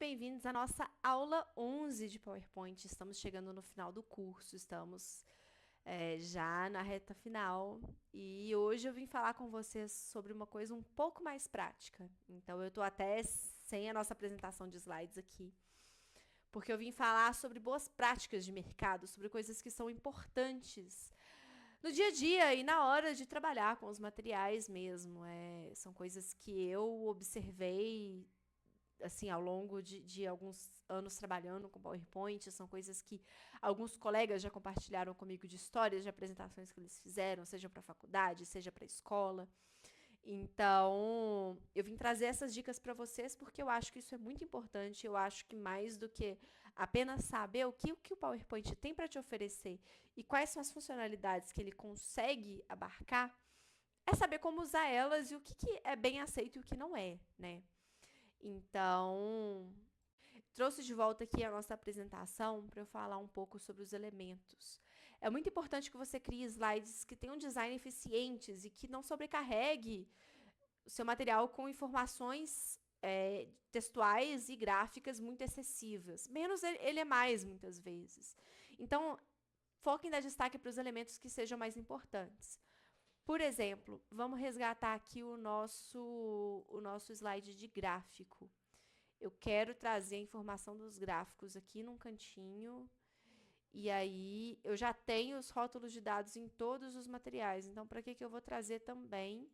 bem-vindos à nossa aula 11 de PowerPoint. Estamos chegando no final do curso, estamos já na reta final e hoje eu vim falar com vocês sobre uma coisa um pouco mais prática. Então, eu estou até sem a nossa apresentação de slides aqui, porque eu vim falar sobre boas práticas de mercado, sobre coisas que são importantes no dia a dia e na hora de trabalhar com os materiais mesmo. São coisas que eu observei assim, ao longo de alguns anos trabalhando com PowerPoint, são coisas que alguns colegas já compartilharam comigo de histórias de apresentações que eles fizeram, seja para a faculdade, seja para a escola. Então, eu vim trazer essas dicas para vocês porque eu acho que isso é muito importante. Eu acho que mais do que apenas saber o que o PowerPoint tem para te oferecer e quais são as funcionalidades que ele consegue abarcar, é saber como usar elas e o que é bem aceito e o que não é, né? Então, trouxe de volta aqui a nossa apresentação para eu falar um pouco sobre os elementos. É muito importante que você crie slides que tenham design eficientes e que não sobrecarregue o seu material com informações textuais e gráficas muito excessivas. Menos ele é mais, muitas vezes. Então, foque em dar destaque para os elementos que sejam mais importantes. Por exemplo, vamos resgatar aqui o nosso slide de gráfico. Eu quero trazer a informação dos gráficos aqui num cantinho. E aí, eu já tenho os rótulos de dados em todos os materiais. Então, para que eu vou trazer também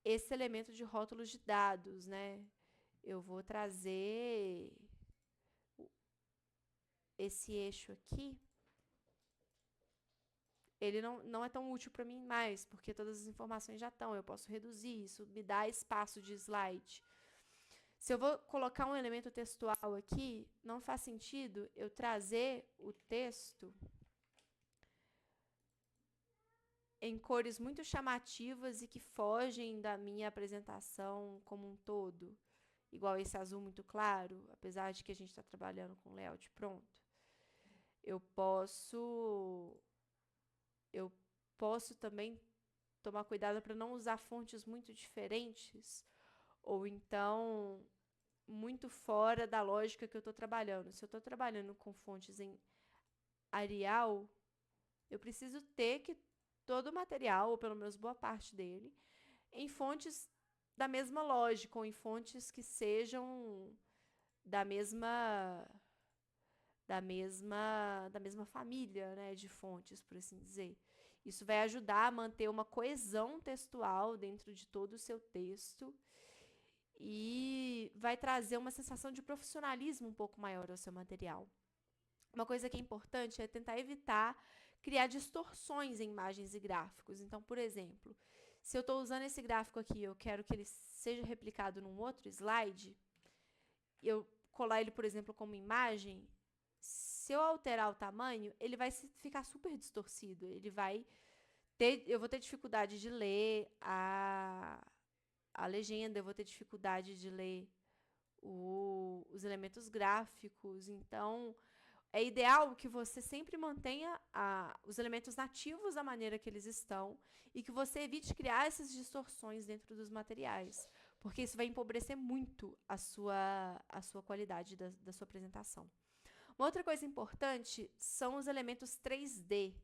esse elemento de rótulos de dados, né? Eu vou trazer esse eixo aqui. Ele não é tão útil para mim mais, porque todas as informações já estão. Eu posso reduzir, isso me dá espaço de slide. Se eu vou colocar um elemento textual aqui, não faz sentido eu trazer o texto em cores muito chamativas e que fogem da minha apresentação como um todo, igual esse azul muito claro, apesar de que a gente está trabalhando com layout pronto. Eu posso também tomar cuidado para não usar fontes muito diferentes ou então muito fora da lógica que eu estou trabalhando. Se eu estou trabalhando com fontes em Arial, eu preciso ter que todo o material, ou pelo menos boa parte dele, em fontes da mesma lógica, ou em fontes que sejam da mesma família, né, de fontes, por assim dizer. Isso vai ajudar a manter uma coesão textual dentro de todo o seu texto e vai trazer uma sensação de profissionalismo um pouco maior ao seu material. Uma coisa que é importante é tentar evitar criar distorções em imagens e gráficos. Então, por exemplo, se eu estou usando esse gráfico aqui e eu quero que ele seja replicado num outro slide, eu colar ele, por exemplo, como imagem, se eu alterar o tamanho, ele vai ficar super distorcido. Eu vou ter dificuldade de ler a legenda, eu vou ter dificuldade de ler os elementos gráficos. Então, é ideal que você sempre mantenha os elementos nativos da maneira que eles estão e que você evite criar essas distorções dentro dos materiais, porque isso vai empobrecer muito a sua qualidade da sua apresentação. Uma outra coisa importante são os elementos 3D.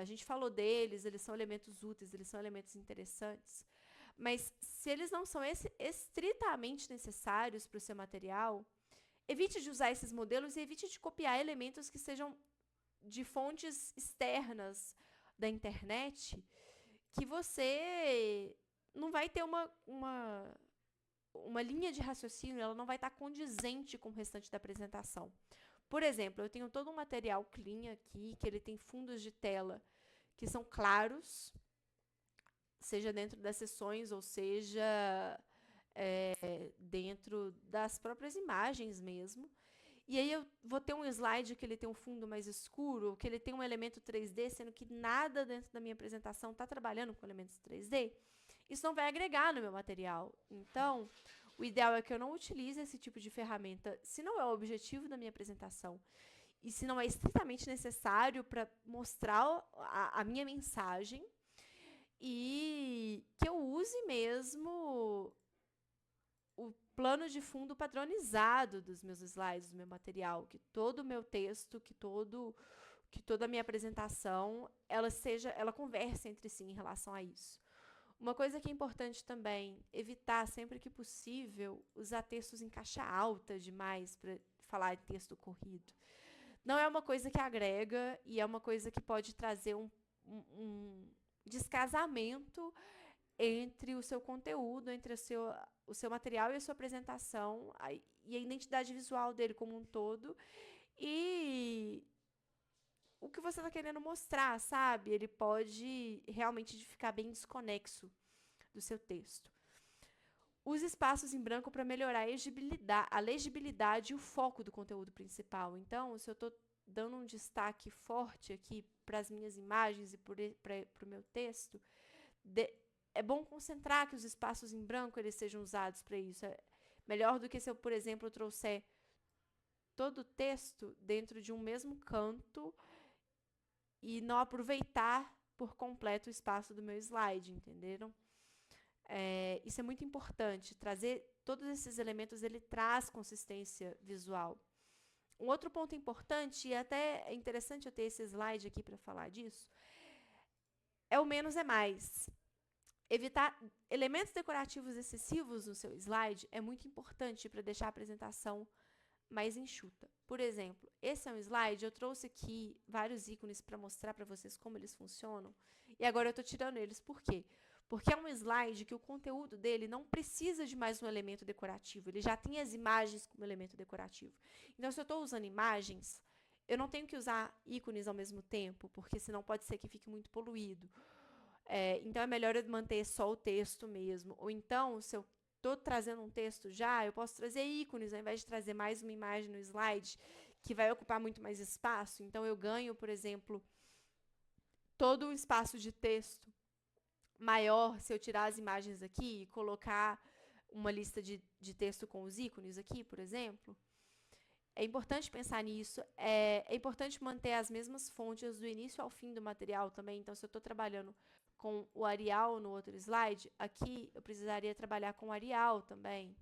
A gente falou deles, eles são elementos úteis, eles são elementos interessantes, mas se eles não são estritamente necessários para o seu material, evite de usar esses modelos e evite de copiar elementos que sejam de fontes externas da internet, que você não vai ter uma linha de raciocínio, ela não vai estar condizente com o restante da apresentação. Por exemplo, eu tenho todo um material clean aqui, que ele tem fundos de tela que são claros, seja dentro das sessões ou seja dentro das próprias imagens mesmo. E aí eu vou ter um slide que ele tem um fundo mais escuro, que ele tem um elemento 3D, sendo que nada dentro da minha apresentação está trabalhando com elementos 3D. Isso não vai agregar no meu material. Então, o ideal é que eu não utilize esse tipo de ferramenta se não é o objetivo da minha apresentação e se não é estritamente necessário para mostrar a minha mensagem, e que eu use mesmo o plano de fundo padronizado dos meus slides, do meu material, que todo o meu texto, que toda a minha apresentação, ela converse entre si em relação a isso. Uma coisa que é importante também, evitar sempre que possível usar textos em caixa alta demais para falar de texto corrido. Não é uma coisa que agrega e é uma coisa que pode trazer um descasamento entre o seu conteúdo, entre o seu material e a sua apresentação, e a identidade visual dele como um todo, e o que você está querendo mostrar, sabe? Ele pode realmente ficar bem desconexo do seu texto. Use espaços em branco para melhorar a legibilidade e o foco do conteúdo principal. Então, se eu estou dando um destaque forte aqui para as minhas imagens e para o meu texto, é bom concentrar que os espaços em branco eles sejam usados para isso. É melhor do que se eu, por exemplo, trouxer todo o texto dentro de um mesmo canto e não aproveitar por completo o espaço do meu slide, entenderam? Isso é muito importante. Trazer todos esses elementos, ele traz consistência visual. Um outro ponto importante, e até é interessante eu ter esse slide aqui para falar disso, é o menos é mais. Evitar elementos decorativos excessivos no seu slide é muito importante para deixar a apresentação mais enxuta. Por exemplo, esse é um slide, eu trouxe aqui vários ícones para mostrar para vocês como eles funcionam, e agora eu estou tirando eles. Por quê? Porque é um slide que o conteúdo dele não precisa de mais um elemento decorativo, ele já tem as imagens como elemento decorativo. Então, se eu estou usando imagens, eu não tenho que usar ícones ao mesmo tempo, porque senão pode ser que fique muito poluído. Então, é melhor eu manter só o texto mesmo. Ou então, se eu estou trazendo um texto já, eu posso trazer ícones, ao invés de trazer mais uma imagem no slide, que vai ocupar muito mais espaço. Então, eu ganho, por exemplo, todo o espaço de texto maior se eu tirar as imagens aqui e colocar uma lista de texto com os ícones aqui, por exemplo. É importante pensar nisso. É importante manter as mesmas fontes do início ao fim do material também. Então, se eu estou trabalhando com o Arial no outro slide, aqui eu precisaria trabalhar com o Arial também,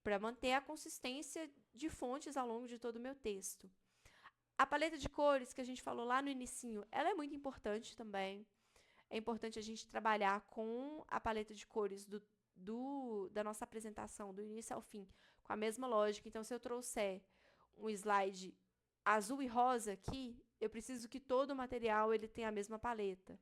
para manter a consistência de fontes ao longo de todo o meu texto. A paleta de cores que a gente falou lá no inicinho, ela é muito importante também. É importante a gente trabalhar com a paleta de cores da nossa apresentação, do início ao fim, com a mesma lógica. Então, se eu trouxer um slide azul e rosa aqui, eu preciso que todo o material ele tenha a mesma paleta.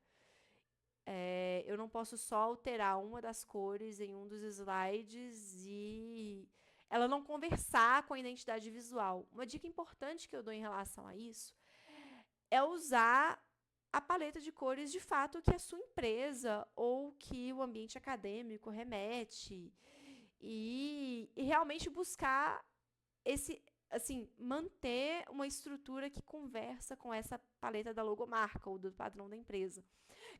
Eu não posso só alterar uma das cores em um dos slides e ela não conversar com a identidade visual. Uma dica importante que eu dou em relação a isso é usar a paleta de cores de fato que a sua empresa ou que o ambiente acadêmico remete e realmente buscar manter uma estrutura que conversa com essa paleta da logomarca ou do padrão da empresa.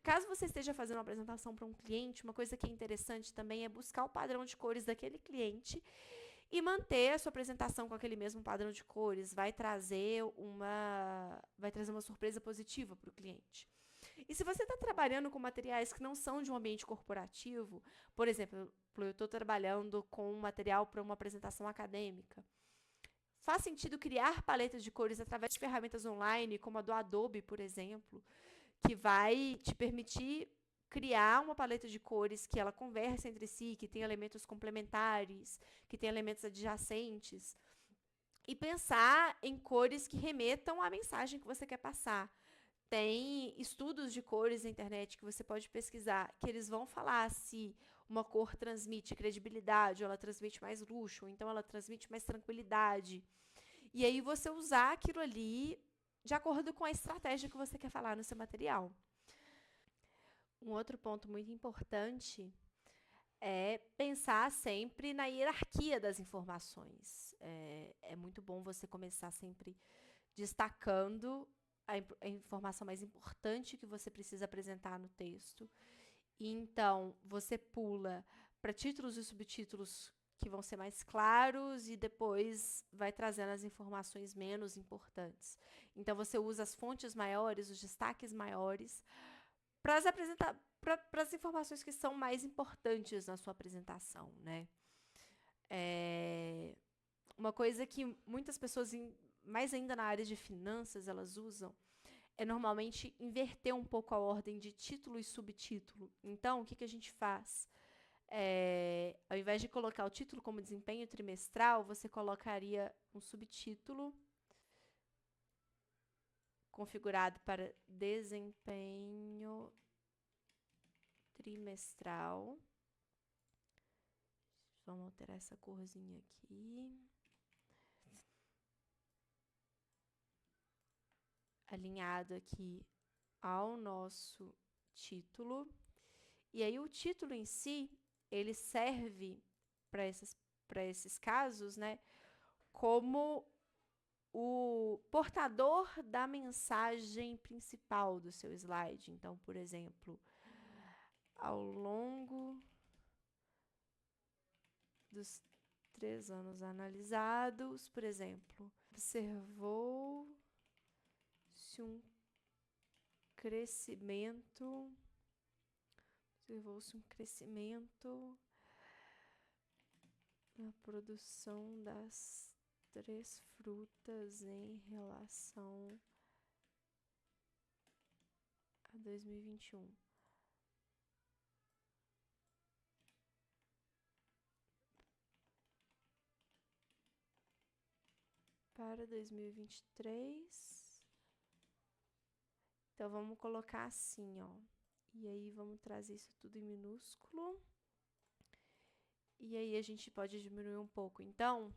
Caso você esteja fazendo uma apresentação para um cliente, uma coisa que é interessante também é buscar o padrão de cores daquele cliente e manter a sua apresentação com aquele mesmo padrão de cores. Vai trazer uma surpresa positiva para o cliente. E se você está trabalhando com materiais que não são de um ambiente corporativo, por exemplo, eu estou trabalhando com material para uma apresentação acadêmica, faz sentido criar paletas de cores através de ferramentas online, como a do Adobe, por exemplo, que vai te permitir criar uma paleta de cores que ela conversa entre si, que tem elementos complementares, que tem elementos adjacentes, e pensar em cores que remetam à mensagem que você quer passar. Tem estudos de cores na internet que você pode pesquisar, que eles vão falar se uma cor transmite credibilidade, ou ela transmite mais luxo, ou então ela transmite mais tranquilidade. E aí você usar aquilo ali de acordo com a estratégia que você quer falar no seu material. Um outro ponto muito importante é pensar sempre na hierarquia das informações. É muito bom você começar sempre destacando a informação mais importante que você precisa apresentar no texto. E então, você pula para títulos e subtítulos que vão ser mais claros e depois vai trazendo as informações menos importantes. Então, você usa as fontes maiores, os destaques maiores, para as informações que são mais importantes na sua apresentação, né? É, uma coisa que muitas pessoas, mais ainda na área de finanças, elas usam, é normalmente inverter um pouco a ordem de título e subtítulo. Então, o que, que a gente faz? Ao invés de colocar o título como desempenho trimestral, você colocaria um subtítulo configurado para desempenho trimestral. Vamos alterar essa corzinha aqui. Alinhado aqui ao nosso título. E aí o título em si, ele serve para esses casos, né, como o portador da mensagem principal do seu slide. Então, por exemplo, ao longo dos 3 anos analisados, por exemplo, observou-se um crescimento na produção das 3 frutas em relação a 2021. Para 2023. Então, vamos colocar assim, ó. E aí, vamos trazer isso tudo em minúsculo. E aí, a gente pode diminuir um pouco. Então,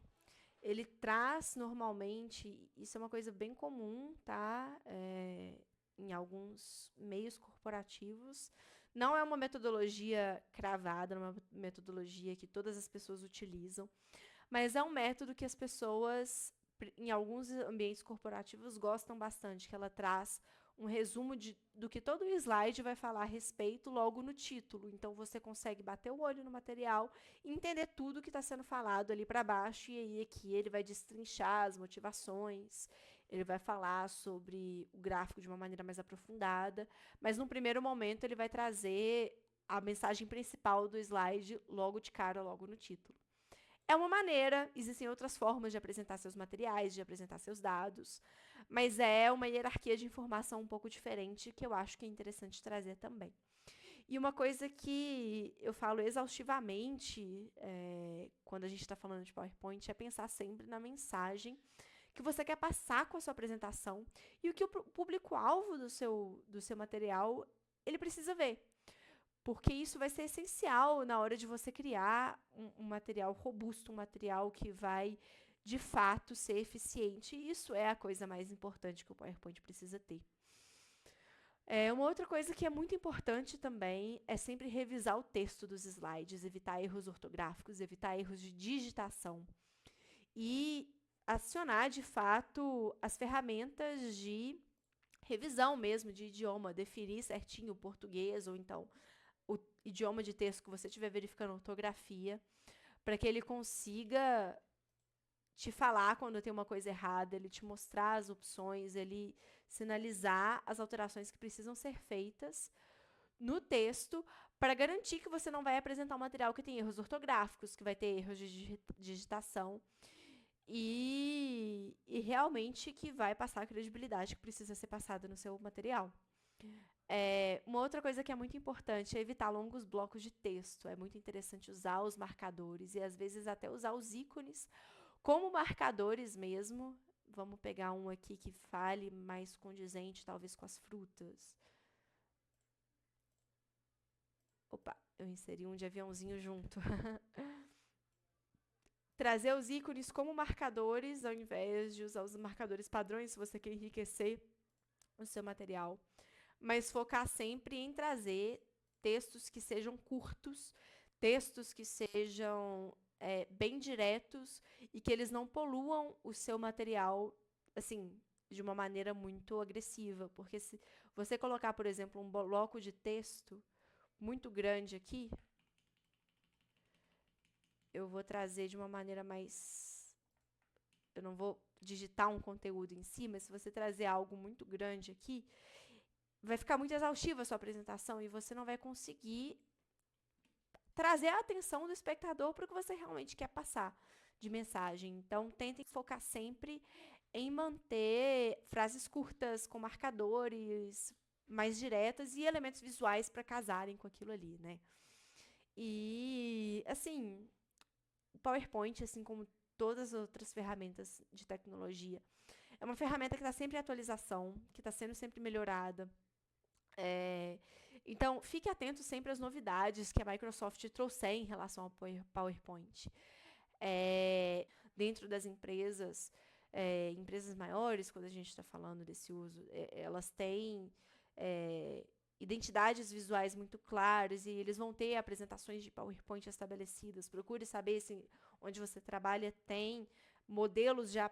ele traz normalmente, isso é uma coisa bem comum, tá? Em alguns meios corporativos. Não é uma metodologia cravada, não é uma metodologia que todas as pessoas utilizam, mas é um método que as pessoas, em alguns ambientes corporativos, gostam bastante, que ela traz um resumo do que todo o slide vai falar a respeito logo no título. Então, você consegue bater o olho no material e entender tudo que está sendo falado ali para baixo, e aí aqui ele vai destrinchar as motivações, ele vai falar sobre o gráfico de uma maneira mais aprofundada, mas num primeiro momento ele vai trazer a mensagem principal do slide logo de cara, logo no título. É uma maneira, existem outras formas de apresentar seus materiais, de apresentar seus dados, mas é uma hierarquia de informação um pouco diferente que eu acho que é interessante trazer também. E uma coisa que eu falo exaustivamente quando a gente está falando de PowerPoint é pensar sempre na mensagem que você quer passar com a sua apresentação e o que o público-alvo do seu material ele precisa ver. Porque isso vai ser essencial na hora de você criar um material robusto, um material que vai, de fato, ser eficiente. E isso é a coisa mais importante que o PowerPoint precisa ter. Uma outra coisa que é muito importante também é sempre revisar o texto dos slides, evitar erros ortográficos, evitar erros de digitação. E acionar, de fato, as ferramentas de revisão mesmo, de idioma, definir certinho o português ou então o idioma de texto que você estiver verificando a ortografia, para que ele consiga te falar quando tem uma coisa errada, ele te mostrar as opções, ele sinalizar as alterações que precisam ser feitas no texto para garantir que você não vai apresentar um material que tem erros ortográficos, que vai ter erros de digitação e realmente que vai passar a credibilidade que precisa ser passada no seu material. Uma outra coisa que é muito importante é evitar longos blocos de texto. É muito interessante usar os marcadores e, às vezes, até usar os ícones como marcadores mesmo. Vamos pegar um aqui que fale mais condizente, talvez, com as frutas. Opa, eu inseri um de aviãozinho junto. Trazer os ícones como marcadores, ao invés de usar os marcadores padrões, se você quer enriquecer o seu material. Mas focar sempre em trazer textos que sejam curtos, textos que sejam bem diretos e que eles não poluam o seu material, assim, de uma maneira muito agressiva. Porque se você colocar, por exemplo, um bloco de texto muito grande aqui, eu vou trazer de uma maneira mais... Eu não vou digitar um conteúdo em si, mas se você trazer algo muito grande aqui, vai ficar muito exaustiva a sua apresentação e você não vai conseguir trazer a atenção do espectador para o que você realmente quer passar de mensagem. Então, tentem focar sempre em manter frases curtas com marcadores mais diretas e elementos visuais para casarem com aquilo ali, né? E, assim, o PowerPoint, assim como todas as outras ferramentas de tecnologia, é uma ferramenta que está sempre em atualização, que está sendo sempre melhorada. É, então, fique atento sempre às novidades que a Microsoft trouxe em relação ao PowerPoint. É, dentro das empresas, empresas maiores, quando a gente está falando desse uso, elas têm é, identidades visuais muito claras e eles vão ter apresentações de PowerPoint estabelecidas. Procure saber se onde você trabalha tem modelos já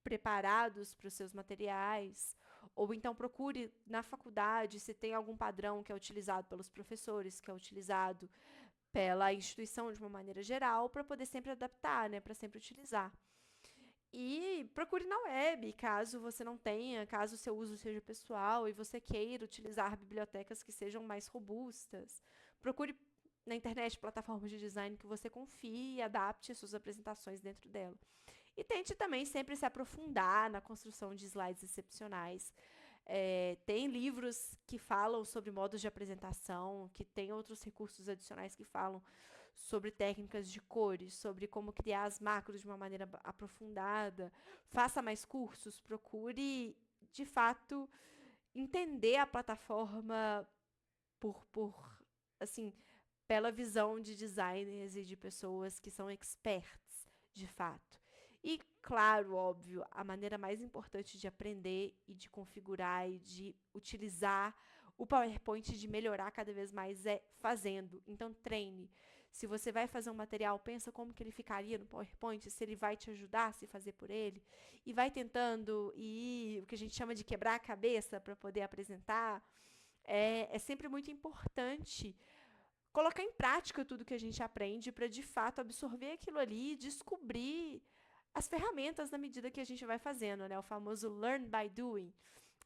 preparados para os seus materiais, ou então procure na faculdade se tem algum padrão que é utilizado pelos professores, que é utilizado pela instituição de uma maneira geral, para poder sempre adaptar, né, para sempre utilizar. E procure na web, caso você não tenha, caso o seu uso seja pessoal e você queira utilizar bibliotecas que sejam mais robustas. Procure na internet plataformas de design que você confie e adapte as suas apresentações dentro dela. E tente também sempre se aprofundar na construção de slides excepcionais. Tem livros que falam sobre modos de apresentação, que tem outros recursos adicionais que falam sobre técnicas de cores, sobre como criar as macros de uma maneira aprofundada. Faça mais cursos, procure, de fato, entender a plataforma por assim, pela visão de designers e de pessoas que são experts, de fato. E, claro, óbvio, a maneira mais importante de aprender e de configurar e de utilizar o PowerPoint, de melhorar cada vez mais, é fazendo. Então, treine. Se você vai fazer um material, pensa como que ele ficaria no PowerPoint, se ele vai te ajudar a se fazer por ele, e vai tentando ir, o que a gente chama de quebrar a cabeça para poder apresentar. É sempre muito importante colocar em prática tudo que a gente aprende para, de fato, absorver aquilo ali e descobrir as ferramentas na medida que a gente vai fazendo, né? O famoso learn by doing,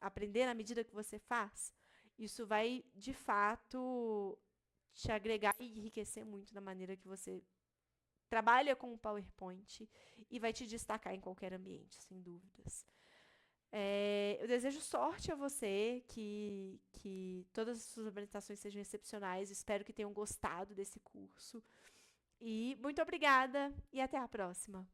aprender na medida que você faz. Isso vai, de fato, te agregar e enriquecer muito na maneira que você trabalha com o PowerPoint e vai te destacar em qualquer ambiente, sem dúvidas. Eu desejo sorte a você, que todas as suas apresentações sejam excepcionais. Espero que tenham gostado desse curso. E muito obrigada e até a próxima.